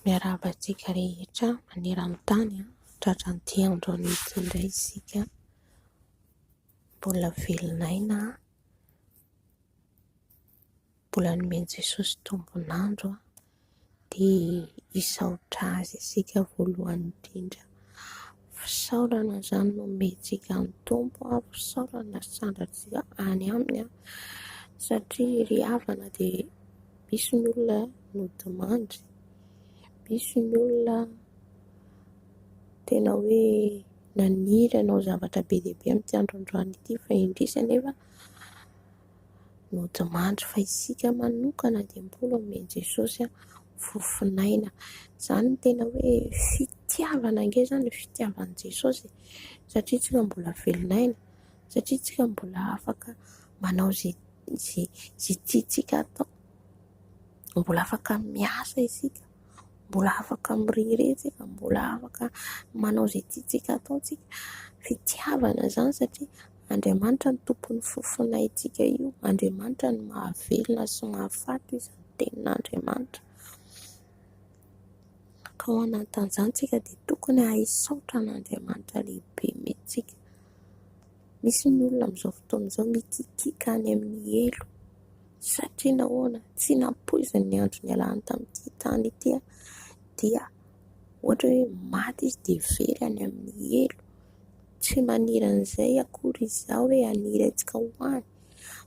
Miarabantsika rehetra maneran-tany tratran'ity androany ity indray isika. Mbola velonaina, mbola nomeny Jesosy tombon'andro dia hisaotra azy isika voalohany indrindra. Fisaorana izany nomentsika ny tombo, fisaorana sandratsika any aminy, satria ry havana dia misy ny olona nodimandry, misy ny olona tena hoe naniry anao zavatra be dia be amin'ity androandroany ity fa indrisy anefa nodimandry. Fa isika manokana dia mbola omeny Jesosy fofinaina. Izany no tena hoe fitiavana ange izany, fitiavan'i Jesosy, satria tsika mbola velonaina, satria tsika mbola afaka manao izay tiantsika atao, mbola afaka miasa isika, mbola afaka mirehareha, mbola afaka manao izay tiantsika atao tsika. Fitiavana izany satria Andriamanitra ny tompon'ny fofinaintsika io, Andriamanitra ny mahavelona sy mahafaty izany tenin'Andriamanitra. Ka ao anatin'izany tsika dia tokony hisaotra an'Andriamanitra lehibe mihitsika. Misy ny olona amin'izao fotoana izao mikikika any amin'ny elo, satria nahoana tsy nampoiziny ny andro nialany tamin'ity tany ity, dia ohatra hoe maty izy dia very any amin'ny elo. Tsy maniry an'izay akory izao hoe haniry antsika hoany,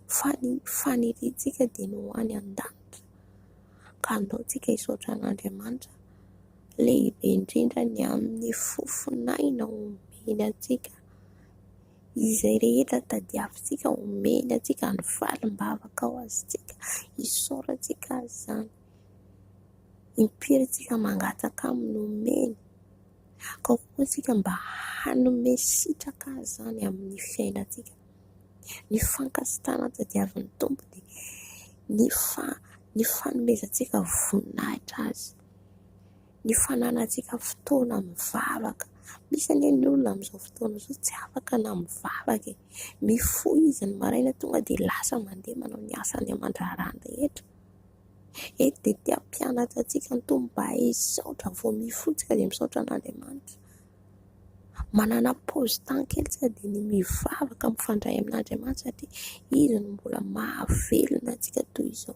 fa ny faniriantsika dia ny hoany an-danitra. Ka andao tsika hisaotra an'Andriamanitra lehibe indrindra ny amin'ny fofinaina omeny antsika, izay rehetra tadiavintsika omeny antsika, ny valim-bavaka ho azontsika, hisaorantsika azy izany, impirintsika mangataka aminy omeny. Ka koa tsika mba hanome sitraka azy izany amin'ny fiainantsika. Ny fankasitrahana tadiavin'ny tompo dia ny fanomezantsika voninahitra azy, ny fananantsika fotoana mivavaka. Misy anie ny olona amin'izao fotoana izao tsy afaka na mivavaka, mifoha izy ny maraina tonga dia lasa mandeha manao ny asany aman-draharaha rehetra. Eto dia te-hampianatra antsika ny tompo mba hisaotra, vao mifoha tsika dia misaotra an'Andriamanitra. Manana paozy tany kely tsika dia ny mivavaka mifandray amin'Andriamanitra, satria izy no mbola mahavelona antsika toy izao.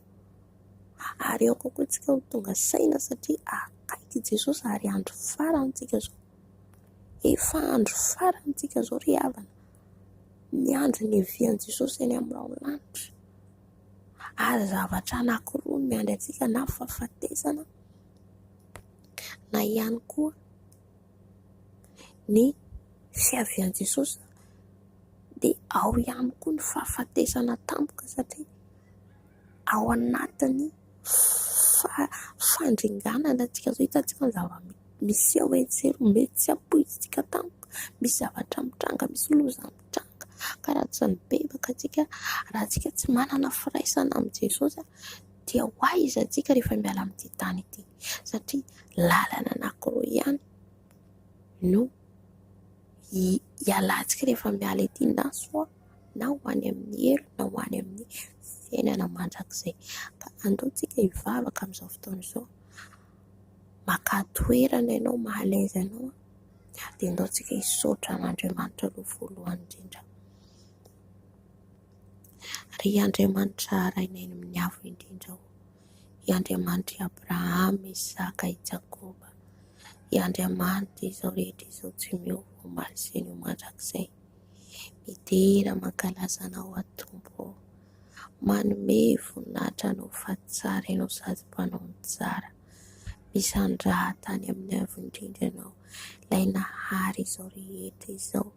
Ary eo kokoa tsika ho tonga saina, satria akaiky Jesosy ary andro farany tsika izao. Efa andro farany tsika izao ry havana, ny andro niavian'i Jesosy eny amin'irao lanitra. Ary zavatra anankiroa no miandry antsika, na fahafatesana na ihany koa ny fiavian'i Jesosy. Dia ao ihany koa ny fahafatesana tampoka, satria ao anatiny fandringanana antsika izao hitantsika ny zava-misy hoe mety tsy hampoizitsika tampoka, misy zavatra mitranga, misy loza mitranga. Ka raha tsy nibebaka antsika, raha antsika tsy manana firaisana amin'i Jesosy, dia ho aiza antsika rehefa miala amin'ity tany ity, satria lalana anankiroa ihany no hialantsika rehefa miala ety, na soa na ho any amin'ny elo, na ho any amin'ny fiainana mandrakizay. Ka andao tsika hivavaka amin'izao fotoana izao, maka toerana ianao mahalaiza ianao, dia andao tsika hisaotra an'Andriamanitra aloha voalohany indrindra. Ry Andriamanitra rainay amin'ny avo indrindra, i Andriamanitra Abrahama, Isaka, i Jakoba, i Andriamanitra izao rehetra izao tsy miova omaly sy ny mandrakizay, midera mankalaza anao atompo, manome voninahitra anao fa tsara ianao sady mpanao ny tsara. Misandraha tany amin'ny avo indrindra ianao, ilay nahary izao rehetra izao,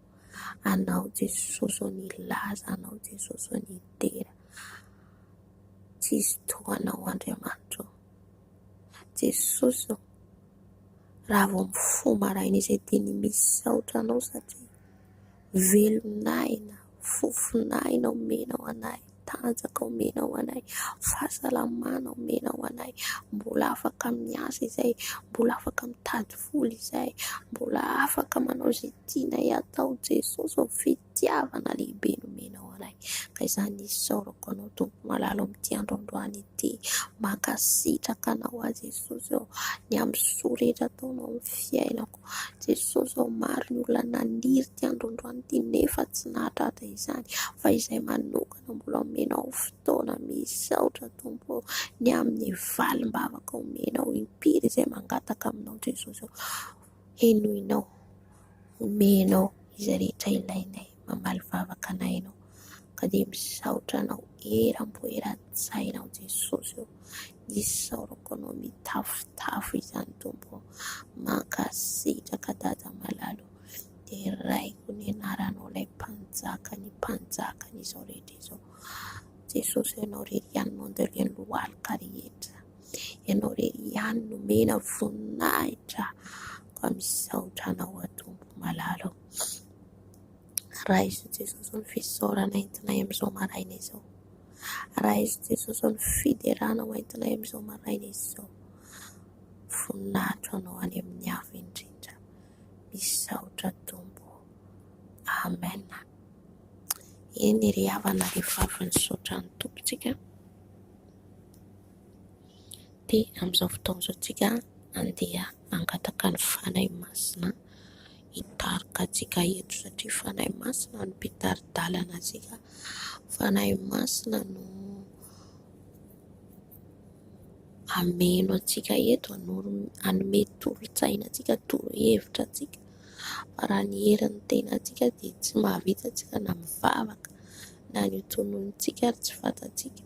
anao Jesosy ho nilaza, anao Jesosy ho nidera. Tsisy toanao Andriamanitra, Jesosy raha vao mifoha maraina izay dia ny misaotra anao, satria velonaina, fofinaina omenao anay, tanjaka omenao anay, fahasalamana omenao anay. Mbola afaka miasa izay, mbola afaka mitady vola izay, mbola afaka manao izay tianay atao. Jesosy, fitiavana lehibe nomenao anay. Ka izany isaorako anao Tompo malalo amin'ity androandroany ity, mankasitraka anao azy Jesosy eo, ny amin'ny soa rehetra ataonao amin'ny fiainako Jesosy eo. Maro ny olona naniry ity androandroany ity nefa tsy nahatratra izany, fa izay manokana mbola omenao fotoana misaotra Tompo, ny amin'ny valim-bavaka omenao impiry izay mangataka aminao Jesosy eo. Enoinao, omenao izay rehetra ilainay, mamaly vavaka anay ianao, ka dia misaotra anao eram-boeran-tsainao Jesosy eo. Isaorako anao mitafotafo izany Tompo, mankasitraka Dada malalo, dia raiko ny anaranao ilay mpanjaka, ny mpanjakany izao rehetra izao Jesosy. Ianao rery ihany mandaleny lohalika rehetra, ianao rery ihany nomena voninahitra, ka misaotra anao Tompo malalo. Raha izy Jesosy ny fisaorana entinay amin'izao maraina izao, raha izy Jesosy ny fiderana entinay amin'izao maraina izao, voninahitra anao any amin'ny hafa indrindra, misaotra Tompo. Amen. Eny ry havana rehefa avy nisaotra ny Tompontsika, dia amin'izao fotoana izao tsika andeha hangataka ny fanahy masina hitarika antsika eto, satria fanahy masina no mpitari-dalana antsika, fanahy masina no ameno antsika eto, hanome toro-tsaina antsika, toro-hevitra antsika. Fa raha ny herin'ny tena antsika dia tsy mahavita antsika na mivavaka na ny tononontsika ary tsy fantatsika,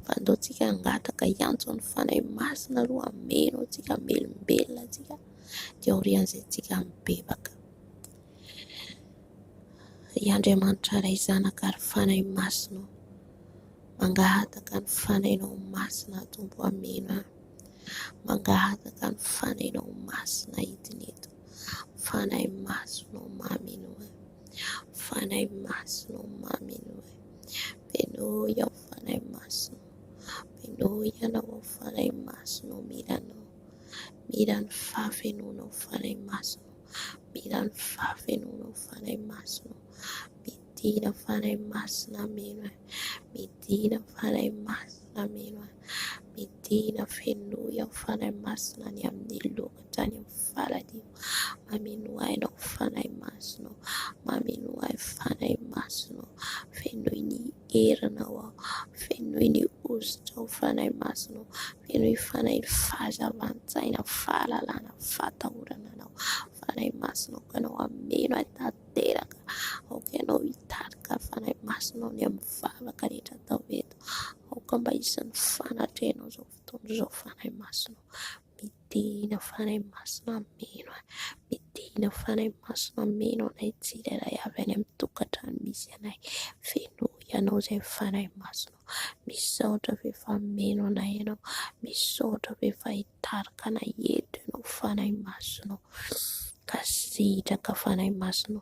fa andao antsika hangataka hiantso ny fanahy masina aloha, ameno antsika, melombelona antsika, dia aorian'izay antsika mibebaka. I Andriamanitra iray zanaka ary fanahy masina, mangahataka ny fanahinao masina Tompo ameno, mangahataka ny fanahinao masina hidiny eto, fanahy masina mameno, fanahy masina mameno, benoy ao fanahy masina, benoy ianao fanahy masina, miranao, mira ny fahafenonao fanahy masina, mira ny fahafenonao fanahy masina, midina fanahy masina meno, midina fanahy masina meno, midina fenoy ao fanahy masina ny amin'ny lokatra ny amin'ny faladio, mameno ainao fanahy masina, mameno ai fanahy masina, fenoy ny herinao ao, fenoy ny ositra ao fanahy masina, fenoy fanahy fahazavan-tsaina, fahalalana, fatahorana anao fanahy masina, ka anao ameno ai tanteraka, aoka ianao hitarika fanahy masina ny amin'ny vavaka rehetra atao eto, aoka mba isan'ny fanatrehanao izao fotoana izao fanahy masina. Midina fanahy masina meno, midina fanahy masina meno anay tsirairay avy any amin'ny tokantrano misy anay, fenoy ianao izay fanahy masina, misaotra ve fa meno anay ianao, misaotra ve fa hitarika anay eto ianao fanahy masina, ka sitraka fanahy masina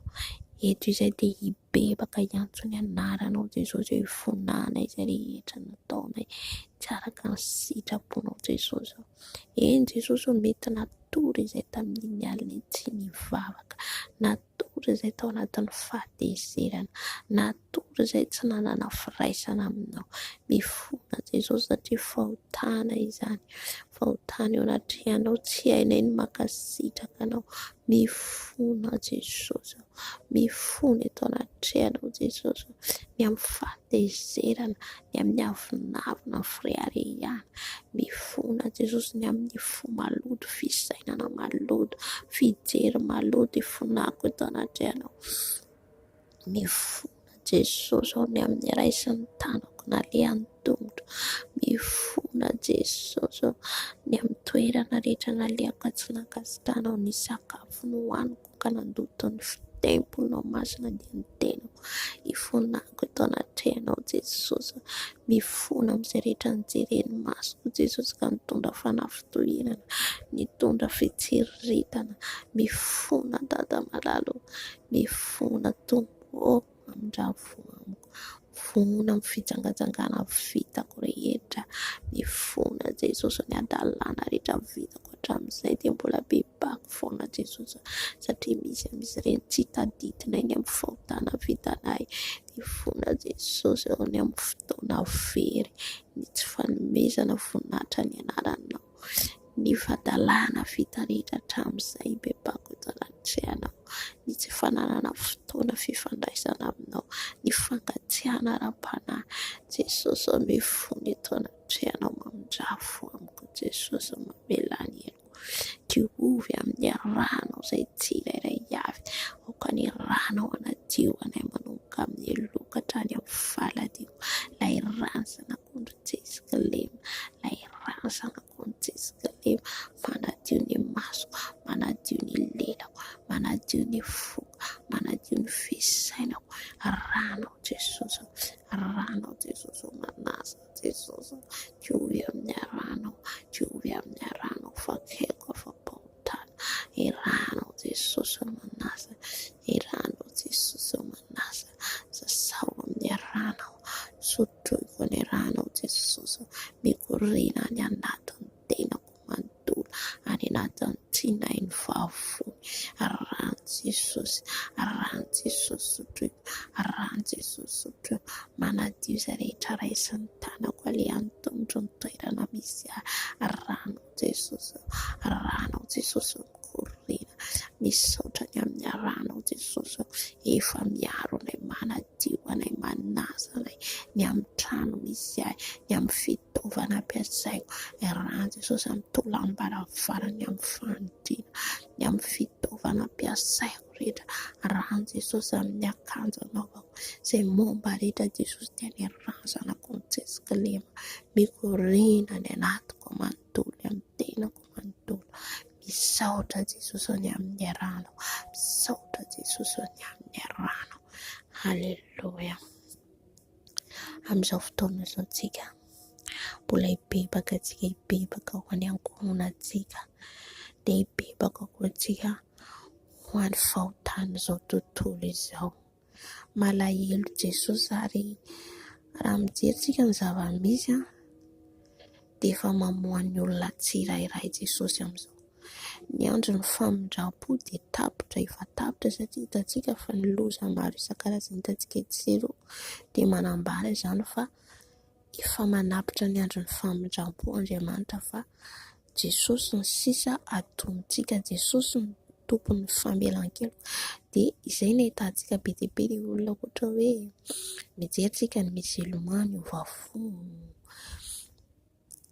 eto izay dia hibebaka hiantso ny anaranao Jesosy, hifonana izay rehetra nataonay, tsy araka ny sitraponao Jesosy. Eny Jesosy, mety natory izay tamin'iny alina tsy nivavaka, natory izay tao anatin'ny fahatezerana, natory izay tsy nanana firaisana aminao, mifona Jesosy satria fahotana izany, fahotana eo anatrehanao, tsy hainay ny mankasitraka anao, mifona Jesosy, mifona eto anatrehanao Jesosy, ny amin'ny fahatezerana, ny amin'ny avinavina firehariana, mifona Jesosy ny amin'ny fo maloto, fisainana maloto, fijery maloto, ifonako eto anatrehanao, mifona Jesosy ao ny amin'ny raisin'ny tanako na lehan'ny tongotra, mifona Jesosy ao ny amin'ny toerana rehetra nalehako tsy nankasitrahanao, ny sakafo nohaniko ka nandoto ny temponao masina dia ny tenako, ifonako eto anatrehanao Jesosy, mifona amin'izay rehetra nijeren'ny masoko Jesosy ka nitondra fanafitohinana, nitondra fitsiriritana, mifona Dada malalo, mifona Tompo amin'ndravo amiko, Mifona amin'ny fitsangajangana vitako rehetra, mifona Jesosy ny adalàna rehetra vitako hatramin'izay dia mbola bebako foana Jesosy, satria misy ireny tsy tadidina eny amin'ny fahotana vitanay. Mifona Jesosy eo ny amin'ny fotoana very, ny tsy fanomezana voninahitra ny anaranao, ny fadalàna vita rehetra hatramin'izay bebako eto anatrehana, ny tsy fananana fotoana fifandraisana aminao, ny fangatsiahana ara-panahy. Jesosy mifona eto anatrehana mamindrafo amiko Jesosy, mamelany elo diovy amin'ny ranao izay tsirairay avy, aoka ny ranao anadio anay manomboka amin'ny loka hatrany amin'ny valadio, lay rano zanak'ondry Jesikilema, lay rano zanak'ondry Jesikilema, manadio ny maso, manadio ny lelako, manadio ny foko, manadio ny fisainako. Ranao Jesosy, ranao Jesosy manasa Jesosy, diovy amin'ny ranao, diovy amin'ny ranao, fakeko afa-pahotana. Ranao Jesosy manasa, ranao Jesosy manasa, sasao amin'ny ranao, sotroiko ny ranao Jesosy, mikorina any anatin'ny tenako manontolo, any anatin'ny tsinainy vavony. Rano Jesosy, rano Jesosy sotroiko, rano Jesosy sotroiko, manadio izay rehetra raisin'ny tanako alehany tongotry ny toerana misy rano Jesosy, rano Jesosy mikorina, misaotra ny amin'ny rano Jesosy, efa miaro anay, manadio anay, manasa anay, ny amin'ny trano misy ahy, ny amin'ny fitaovana ampiasaiko. Rano Jesosy amin'ny tolam-baravarana, ny amin'ny fanidina, ny amin'ny fitaovana ampiasaiko rehetra. Rano Jesosy amin'ny akanjo anaovako, izay momba rehetra Jesosy dia ny rano zanak'ondry Jesikilema, mikorina ny anatiko manontolo, amin'ny tenako manontolo. Misaotra Jesosy ny amin'ny rano, misaotra Jesosy ny amin'ny rano. Haleluya. Amin'izao fotoana izao tsika mbola hibebaka antsika, hibebaka ho any ankohonantsika, dia hibebaka koa antsika ho any fahotana izao tontolo izao. Malahelo Jesosy, ary raha mijery ny zava-misy dia efa mamoha ny olona tsirairay Jesosy amin'izao. Ny andro ny famindram-po dia tapitra, efa tapitra, satria hitantsika fa ny loza maro isan-karazany hitantsika etsy dia manambara izany fa efa manapitra ny andro ny famindram-po Andriamanitra, fa Jesosy ny sisa atontsika, Jesosy ny tompon'ny famelan-keloko. Dia izay no ahitantsika be dia be ny olona ohatra hoe mijery ny musulman, ny ovafo,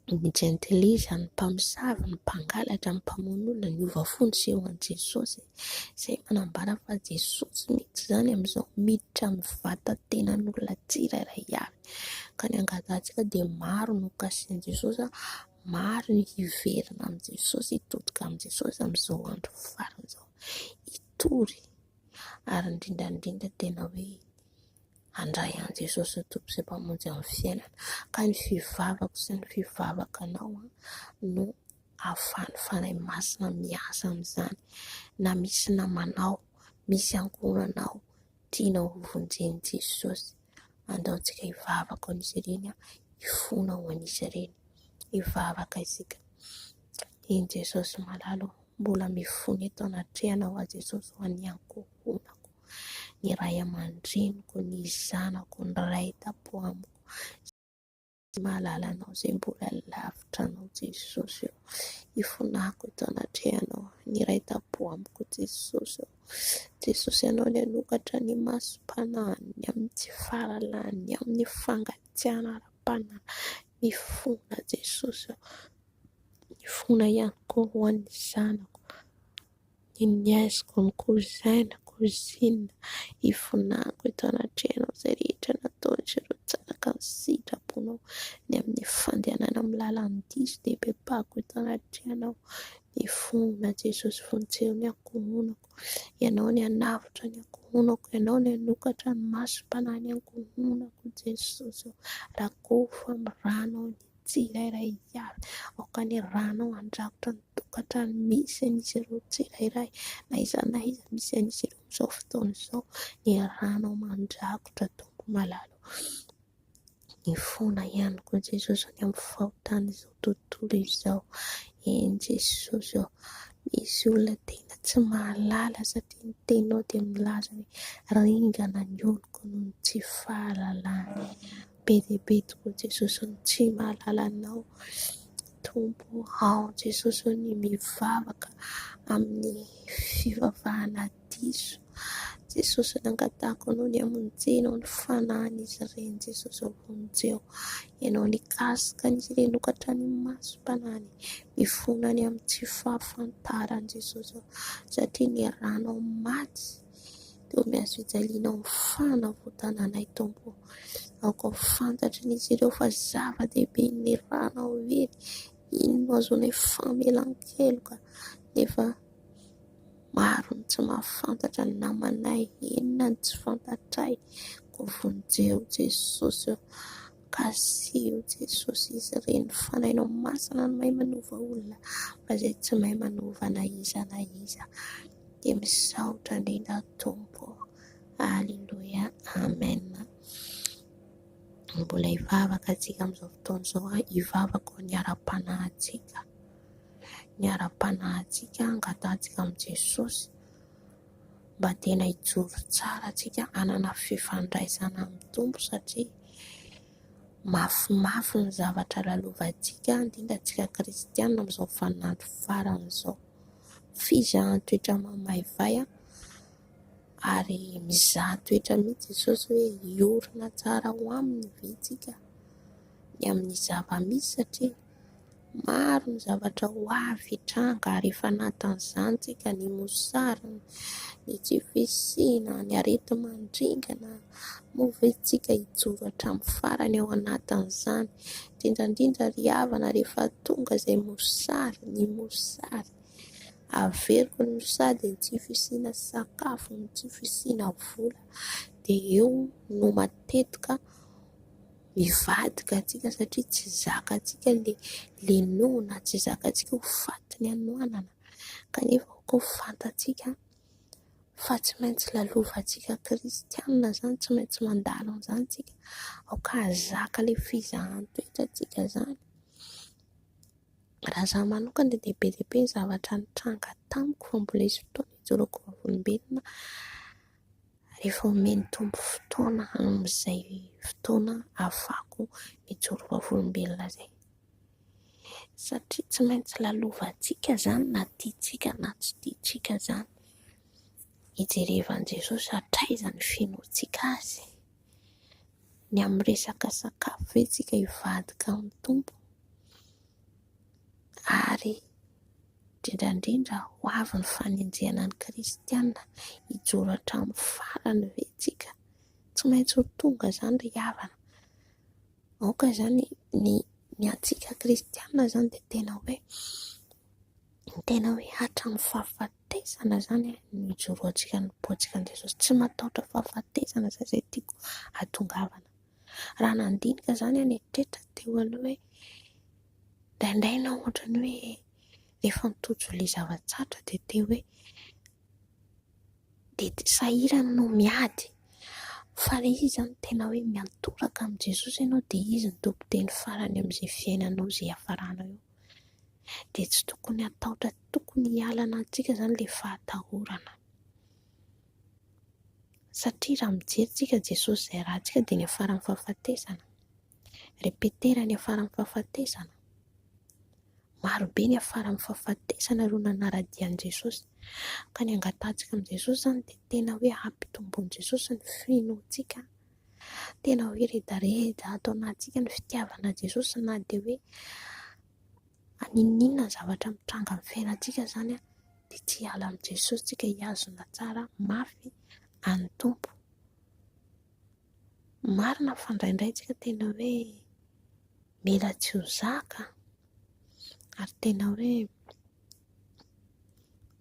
ny gentilisa, ny mpamosavy, ny mpangalatra, ny mpamono olona, ny ovafo ny sehoan'i Jesosy. Izay manambara fa Jesosy mihitsy izany amin'izao miditra amin'ny vatantenan'olona tsirairay avy. Ka ny angatantsika dia maro no kasihan'i Jesosy, maro ny hiverina amin'i Jesosy, hitodika amin'i Jesosy amin'izao andro farany izao. Hitory, ary indrindra tena hoe handray an'i Jesosy tompo izay mpamonjy amin'ny fiainana. Ka ny fivavako sy ny fivavakanao no ahafahany fanahy masina miasa amin'izany. Na misy namanao, misy ankohonanao tianao hovonjeny Jesosy, andaontsika hivavaka ho an'izy ireny, hifona ho an'izy ireny, hivavaka isika. Iny Jesosy malalo, mbola mifona eto anatrehana ho a Jesosy ho an'ny ankohonako, ny ray aman-dreniko, ny zanako, ny ray tapo amiko. Mahalala anao izay mbola lavitra anao Jesosy, hifonako eto anatrehanao, ny ray tapo amiko Jesosy. Jesosy ianao ny anokatra ny masom-panahiny, ny amin'ny tsy fahalalahany, ny amin'ny fangatsiahana ara-panahy. Mifona Jesosy, mifona ihany koa ho an'ny zanako, ny niaiziko, ny kozaina, kozinina, hifonako eto anatrehanao izay rehetra nataon'izy ireo zanaka ny sitraponao, ny amin'ny fandehanana amin'ny lalan'ny diso dia bebako eto anatrehanao. Mifona Jesosy, vonjeo ny ankohonako, ianao ny anavotra ny ankohonako, ianao ny anokatra ny masom-panahy ny ankohonako Jesosy. Rakofa amin'ny ranao ny tsirairay avy, aoka ny ranao andrakotra ny vokatra misy an'izy ireo tsirairay, na iza misy an'izy ireo amin'izao fotoana izao. Ny ranao mandrakotra Tompo malalo. Ny fona ihany koa Jesosy ny amin'ny fahotana izao tontolo izao. Eny Jesosy ao, misy olona tena tsy mahalala satria ny teninao dia milaza hoe ringana ny oloko noho ny tsy fahalalany. Be dia be tokoa Jesosy ny tsy mahalala anao. Tompo ao Jesosy ny mivavaka amin'ny fivavahana diso. Jesosy nangatahako anao ny amonjenao ny fanahin'izy ireny Jesosy ao vonjeo. Ianao nikasika an'izy ireny nokatra ny masom-panahiny, mifonany amin'ny tsy fahafantarany Jesosy ao, satria ny ranao maty dia miazo ijalianao ny fanavotananay Tompo. Aoko fantatra n'izy ireo fa zava-dehibe ny ranao iry. Inona azonay famelan-keloka nefa maro ny tsy mahafantatra ny namanay, inona ny tsy fantatray. Ko vonjeo Jesosy ao, kasio Jesosy izy ireny fanahinao masina no mahay manova olona, fa izay tsy mahay manova na iza dia misaotra indrindra Tompo. Haleluya, amen. Mbola hivavaka antsika amin'izao fotoana izao, hivavaka ho ny ara-panahintsika. Ny ara-panahintsika angatantsika amin'ny Jesosy mba tena hijoro tsara antsika, hanana fifandraisana amin'ny Tompo, satria mafimafy ny zavatra lalovantsika, indrindra antsika kristianina amin'izao vaninandro farany izao. Fizahan-toetra mamaivay ary mizahan-toetra mihitsy Jesosy hoe hiorina tsara ho aminy ve tsika ny amin'ny zava-misy, satria maro ny zavatra ho avy hitranga ary efa anatin'izany tsika, ny mosary, ny tsy fisiana, ny areti-mandringana, moventsika hijoro hatramin'ny farany ao anatin'izany. Indrindrandrindra ry havana rehefa tonga izay mosary, ny mosary averiko ny mosady, ny tsy fisiana sakafo, ny tsy fisiana vola, dia eo no matetika mivadika antsika, satria tsy zakantsika le nona, tsy zakantsika ho faty ny anoanana. Kanefa ko fantatsika fa tsy maintsy lalovantsika kristianina izany, tsy maintsy mandalo an'izany tsika, aoka hazaka ilay fizahan-toetra tsika izany. Raha izaho manokana dia be dia be ny zavatra nitranga tamiko, fa mbola hisy fotoana hijoroako vavolombelona rehefa omeny Tompo fotoana amin'izay fotoana ahafahako mijoro vavolombelona izay. Satria tsy maintsy lalovantsika izany, na tiantsika na tsy tiantsika izany. Hijerevan'i Jesosy hatraiza ny finoantsika azy. Ny amin'ny resaka sakafo ve tsika hivadika amin'ny Tompo, ary indrindrandrindra ho avy ny fanenjehana ny kristianina hijoro hatramin'ny farany ve tsika. Tsy maintsy ho tonga izany ry havana. Aoka izany ny antsika kristianina izany dia tena hoe hatramin'ny fahafatesana izany ny hijoroantsika ny poantsika ny Jesosy. Tsy matahotra fahafatesana izay tiako hatongavana. Raha nandinika izany eritreretra teo aloha hoe indraindray na ohatra ny hoe rehefa mitojo ilay zava-tsarotra dia teo hoe dia sahirana no miady, fa ilay izy izany tena hoe miantoraka amin'ny Jesosy ianao, dia izy ny tompon-teny farany amin'izay fiainanao izay hafaranao eo. Dia tsy tokony hatahotra, tokony hialana antsika izany ilay fahatahorana, satria raha mijerintsika Jesosy izay rahantsika dia ny hafaran'ny fahafatesana. Repetera ny hafaran'ny fahafatesana. Marobe ny hafaran'ny fahafatesana ireo nanaradian'i Jesosy. Ka ny angatantsika amin'i Jesosy izany dia tena hoe hampitombon'i Jesosy ny finoantsika. Tena hoe redareda ato anatintsika ny fitiavana Jesosy, na dia hoe aninona ny zavatra mitranga amin'ny fiainantsika izany, dia tsy hiala amin'i Jesosy tsika, hiazona tsara mafy an'ny Tompo. Marina fa indraindray tsika tena hoe mila tsy ho zaka, ary tena hoe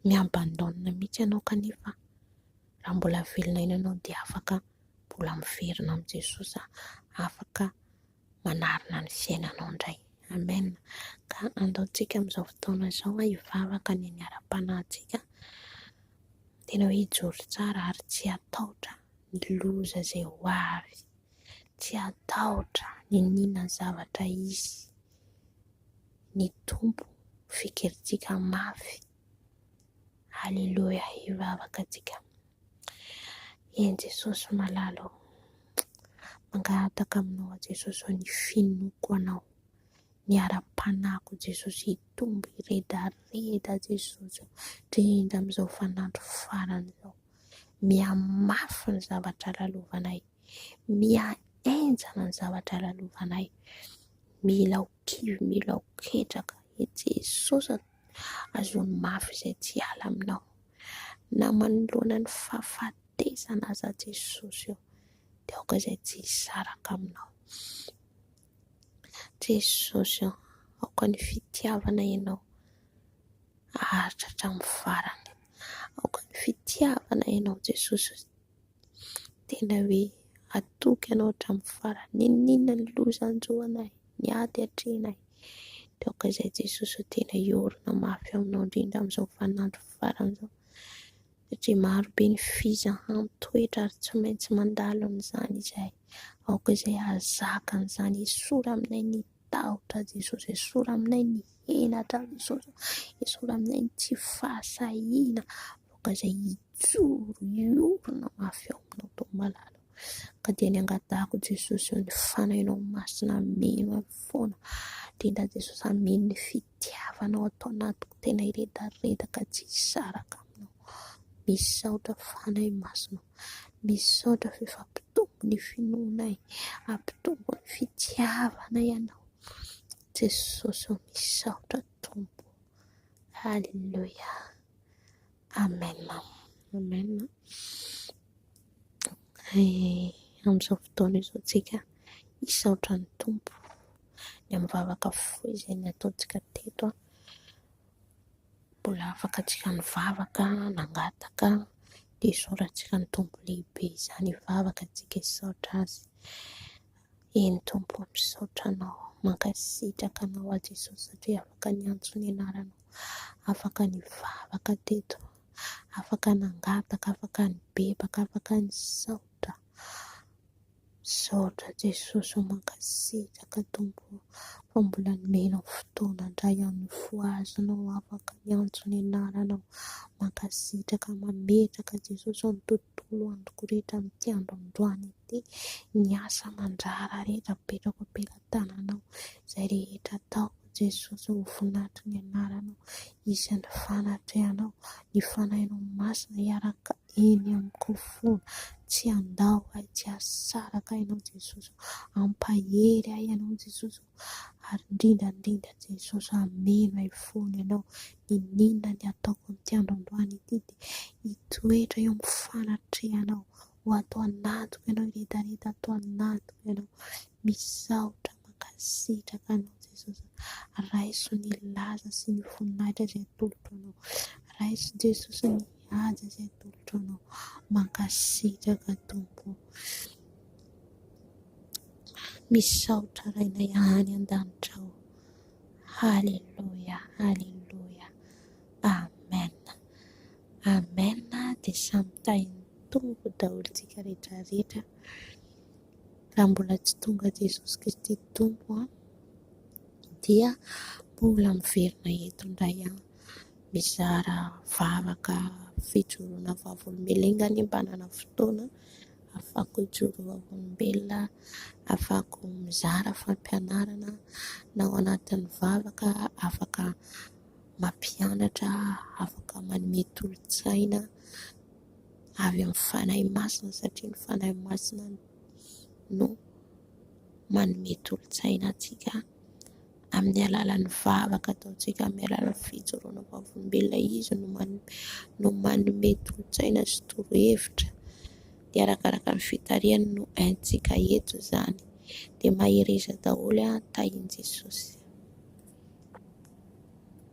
miambandonina mihitsy ianao, kanefa raha mbola velona eny ianao dia afaka mbola miverina amin'i Jesosy, afaka manarina ny fiainanao indray. Amen. Ka andaontsika amin'izao fotoana izao hivavaka ny aniaram-panahintsika. Tena hoe hijoro tsara ary tsy hatahotra ny loza izay ho avy. Tsy hatahotra ny ninona zavatra izy. Ny tompo fikiritsika mafy. Haleloia, hivavaka antsika. En Jesosy malalo, mangataka aminao Jesosy ny finoko anao. Ny ara-panahiko Jesosy hitombo hiredareda Jesosy. Indrindra amin'izao fanandro farany izao. Mihamafy ny zavatra lalovanay. Miaenjana ny zavatra lalovanay. Mila ho kivy, mila ho ketraka. Jesosy azony mafy izay tsy ala aminao. Na manoloana ny fahafatesana aza Jesosy eo. Dia aoka izay tsy hisaraka aminao. Jesosy aoka ny fitiavana ianao haritra hatramin'ny farany. Aoka ny fitiavana ianao Jesosy. Tena hoe atoky ianao hatramin'ny farany. Ninona ny loza anjoanay, ny ady hatrenay. Dia aoka izay Jesosy tena hiorina mafy aminao indrindra amin'izao fanandro farany izao. Satria maro be ny fizahan-toetra ary tsy maintsy mandalo amin'izany izay. Aoka izay hazaka an'izany. Esora aminay ny tahotra Jesosy. Esora aminay ny henatra Jesosy. Esora aminay ny tsy fahasahiana. Aoka izay hijoro, hiorina mafy ao aminao Tomalalo. Ka dia ny angatahako Jesosy ny fanahinao masina meno amin'ny foana. Indrindra Jesosy ameno ny fitiavanao atao anatiko tena hiredaredaka tsy hisaraka aminao. Misaotra fanahy masina. Misaotra fifampitombo ny finoanay. Ampitombo ny fitiavana ianao. Jesosy misaotra tompo. Halleluja. Amen. Amen. Amin'izao fotoana izao tsika hisaotra ny tompo. Ny mivavaka foy izay ny ataontsika teto. Mbola afaka tsika nivavaka, nangataka. Dia isaotrantsika ny tompo lehibe izany. Hivavaka tsika hisaotra azy. Eny tompo misaotra anao. Mankasitraka anao a Jesosy satria afaka niantso ny anaranao. Afaka nivavaka teto. Afaka nangataka, afaka nibebaka, afaka nisaotra. Saotra Jesosy mankasitraka tompo. Fa mbola nomena fotoana indray amin'ny voazonao. Afaka niantso ny anaranao. Mankasitraka mametraka Jesosy amin'ny tontolo androko rehetra amin'ity andro androany ity. Ny asa mandrara rehetra petrako am-pelantananao. Izay rehetra atao Jesosy ho voninahitry ny anaranao. Izy ny fanatrehanao. Ny fanahinao masina hiaraka eny amiko foana. Tsy andao ahy, tsy hasaraka ianao Jesosy. Ampahery ahy ianao Jesosy. Ary indrindra Jesosy ameno ahy foana ianao. Ny ninona ny ataoko amin'ity andro androany ity dia hitoetra eo amin'ny fanatrehanao. Ho atao anatiko ianao, hiredareda atao anatiko ianao. Misaotra mankasitraka anao Jesosy. Raiso ny laza sy ny voninahitra izay atolotra anao. Raiso Jesosy ny haja izay atolotra anao. Mankasitraka tompo. Misaotra rainay any an-danitra ao. Halleluja, halleluja. Amen. Amen. Dia samy tahin'ny tompo daholotsika rehetrarehetra. Raha mbola tsy tonga Jesosy Kristy tompo dia mbola miverina eto indray mizara vavaka fijoroana vavolombelona ny mbanana fotoana. Afaka hijoro vavolombelona, afaka mizara fampianarana na ao anatin'ny vavaka, afaka mampianatra, afaka manome tolotsaina avy amin'ny fanahy masina satria ny fanahy masina no manome tolotsaina antsika amin'ny alalan'ny vavaka ataontsika, amin'ny alalan'ny fijoroana vavolombelona. Izy no manome tolotsaina sy torohevitra. Dia arakaraka ny fitarihany no haintsika eto izany. Dia mahereza daholo tahin'i Jesosy.